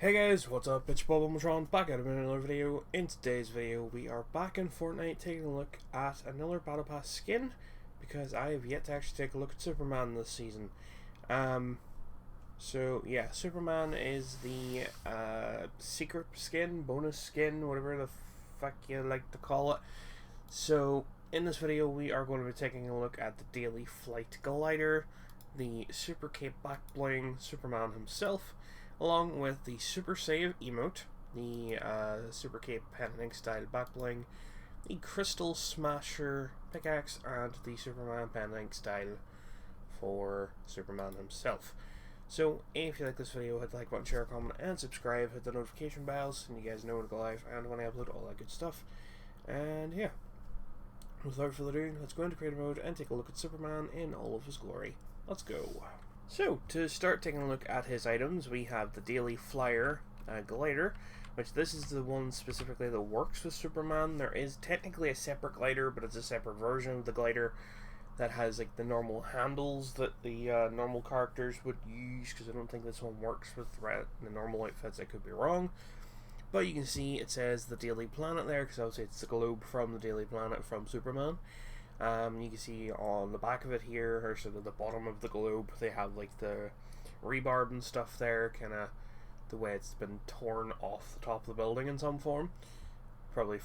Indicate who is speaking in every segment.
Speaker 1: Hey guys, what's up? It's Bob Almatron back at another video. In today's video, we are back in Fortnite taking a look at another Battle Pass skin because I have yet to actually take a look at Superman this season. So yeah, Superman is the secret skin, bonus skin, whatever the fuck you like to call it. So in this video, we are going to be taking a look at the Daily Flight Glider, the Super Cape Back Bling Superman himself, along with the Super Save emote, the Super Cape Pen and Ink style back bling, the Crystal Smasher pickaxe, and the Superman Pen and Ink style for Superman himself. So if you like this video, hit the like button, share, comment, and subscribe. Hit the notification bells, and you guys know when to go live and when I upload, all that good stuff. And yeah, without further ado, let's go into creative mode and take a look at Superman in all of his glory. Let's go. So, to start taking a look at his items, we have the Daily Flyer glider, which this is the one specifically that works with Superman. There is technically a separate glider, but it's a separate version of the glider that has like the normal handles that the normal characters would use, because I don't think this one works with the normal outfits. I could be wrong. But you can see it says the Daily Planet there, because obviously it's the globe from the Daily Planet from Superman. You can see on the back of it here, or sort of the bottom of the globe, they have like the rebarb and stuff there, kind of the way it's been torn off the top of the building in some form. Probably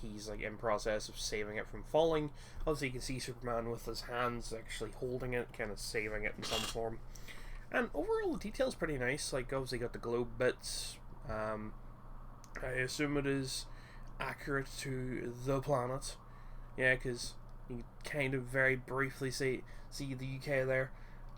Speaker 1: he's like in process of saving it from falling. Obviously you can see Superman with his hands actually holding it, kind of saving it in some form. And overall the detail's pretty nice, like obviously got the globe bits. I assume it is accurate to the planet. Yeah, because you kind of very briefly see the UK there,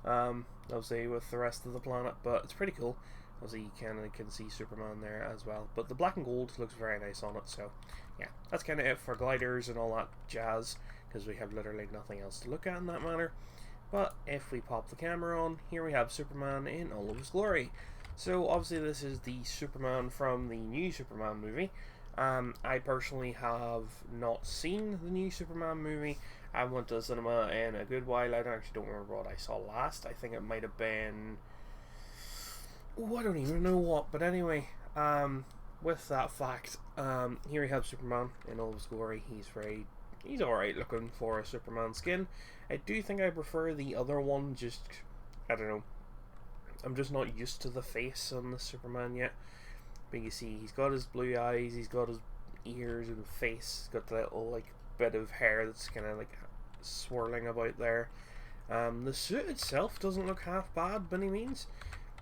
Speaker 1: obviously with the rest of the planet, but it's pretty cool. Obviously you can see Superman there as well, but the black and gold looks very nice on it. So yeah, that's kind of it for gliders and all that jazz, because we have literally nothing else to look at in that manner. But if we pop the camera on, here we have Superman in all of his glory. So obviously this is the Superman from the new Superman movie. I personally have not seen the new Superman movie. I went to the cinema in a good while. I don't remember what I saw last. I think it might have been... Oh, I don't even know what. But anyway, with that fact, here we have Superman in all his glory. He's alright looking for a Superman skin. I do think I prefer the other one, just... I don't know. I'm just not used to the face on the Superman yet. But you see, he's got his blue eyes, he's got his ears and face, he's got the little like bit of hair that's kind of like swirling about there. The suit itself doesn't look half bad by any means.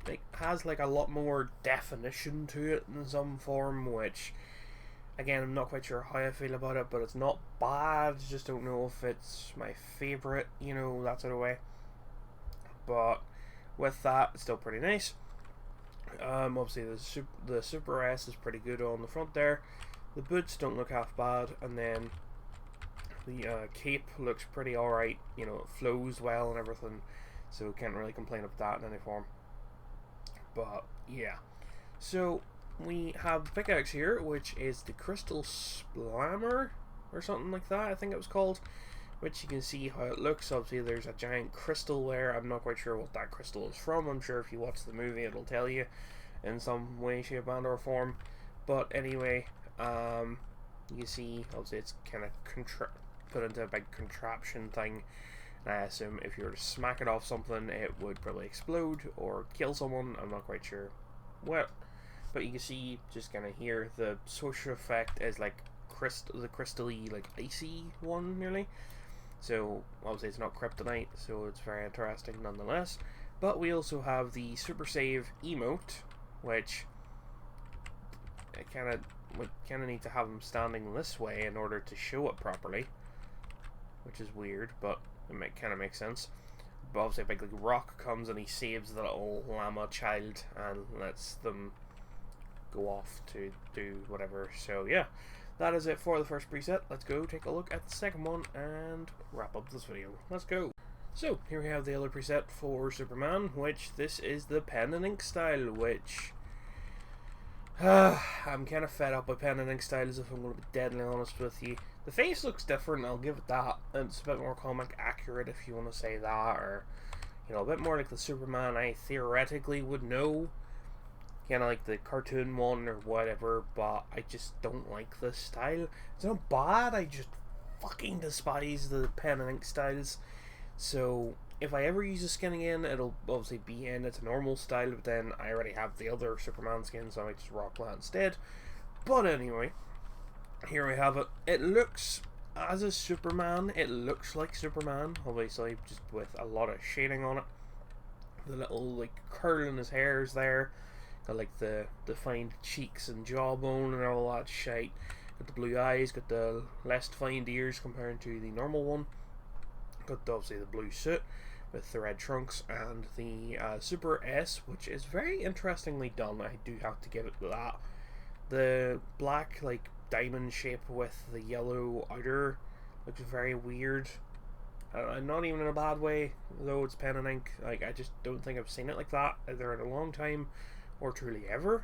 Speaker 1: It has like a lot more definition to it in some form, which again I'm not quite sure how I feel about it, but it's not bad. Just don't know if it's my favourite, you know, that sort of way. But with that, it's still pretty nice. Obviously the Super S is pretty good on the front there. The boots don't look half bad, and then the cape looks pretty alright. You know, it flows well and everything, so can't really complain about that in any form. But yeah, so we have the pickaxe here, which is the Crystal Slammer or something like that, I think it was called. Which you can see how it looks. Obviously there's a giant crystal there. I'm not quite sure what that crystal is from. I'm sure if you watch the movie it'll tell you in some way, shape, and or form. But anyway, you see obviously it's kind of put into a big contraption thing. And I assume if you were to smack it off something it would probably explode or kill someone. I'm not quite sure what. But you can see just kind of here the social effect is like the crystally, like icy one nearly. So obviously it's not kryptonite, so it's very interesting nonetheless. But we also have the Super Save emote, which I would need to have him standing this way in order to show it properly, which is weird, but it kind of makes sense. But obviously a big like rock comes and he saves the little llama child and lets them go off to do whatever. So yeah, that is it for the first preset. Let's go take a look at the second one and wrap up this video. Let's go. So here we have the other preset for Superman, which this is the pen and ink style, which I'm kind of fed up with pen and ink styles, if I'm going to be deadly honest with you. The face looks different, I'll give it that. It's a bit more comic accurate, if you want to say that, or you know, a bit more like the Superman I theoretically would know. kind of like the cartoon one or whatever, but I just don't like this style. It's not bad, I just fucking despise the pen and ink styles. So if I ever use a skin again, it'll obviously be in its normal style, but then I already have the other Superman skin, so I might just rock that instead. But anyway, here we have it. It looks, as a Superman, it looks like Superman, obviously, just with a lot of shading on it. The little, like, curl in his hair is there. Got, like, the defined cheeks and jawbone and all that shite. Got the blue eyes, got the less defined ears compared to the normal one. Got, obviously, the blue suit with the red trunks and the Super S, which is very interestingly done. I do have to give it that. The black, like, diamond shape with the yellow outer looks very weird. Not even in a bad way, though it's pen and ink. Like, I just don't think I've seen it like that either in a long time or truly ever.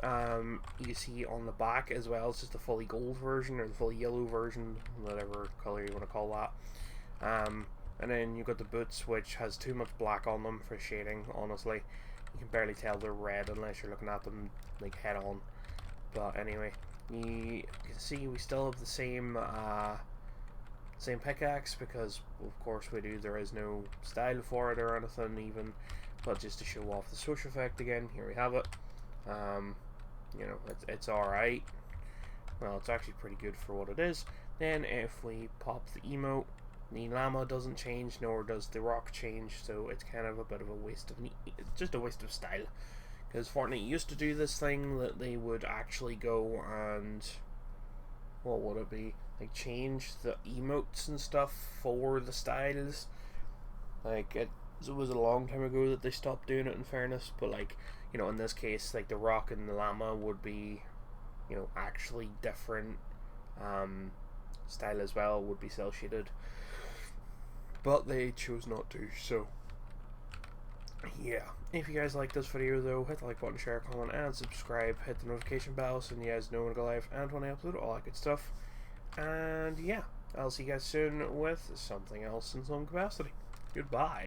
Speaker 1: You see on the back as well, it's just the fully gold version or the fully yellow version, whatever color you want to call that. And then you've got the boots, which has too much black on them for shading, honestly. You can barely tell they're red unless you're looking at them like head on. But anyway, you can see we still have the same pickaxe, because of course we do. There is no style for it or anything even, but just to show off the swoosh effect again, here we have it. You know, it's alright. Well, it's actually pretty good for what it is. Then if we pop the emote, the llama doesn't change, nor does the rock change, so it's kind of a bit of a waste of just a waste of style. Because Fortnite used to do this thing that they would actually go and, what would it be, like, change the emotes and stuff for the styles. Like, it was a long time ago that they stopped doing it, in fairness, but, like, you know, in this case, like, the rock and the llama would be, you know, actually different style as well, would be cel shaded, but they chose not to. So yeah, if you guys like this video though, hit the like button, share, comment, and subscribe. Hit the notification bell so you guys know when I go live and when I upload, all that good stuff. And yeah, I'll see you guys soon with something else in some capacity. Goodbye.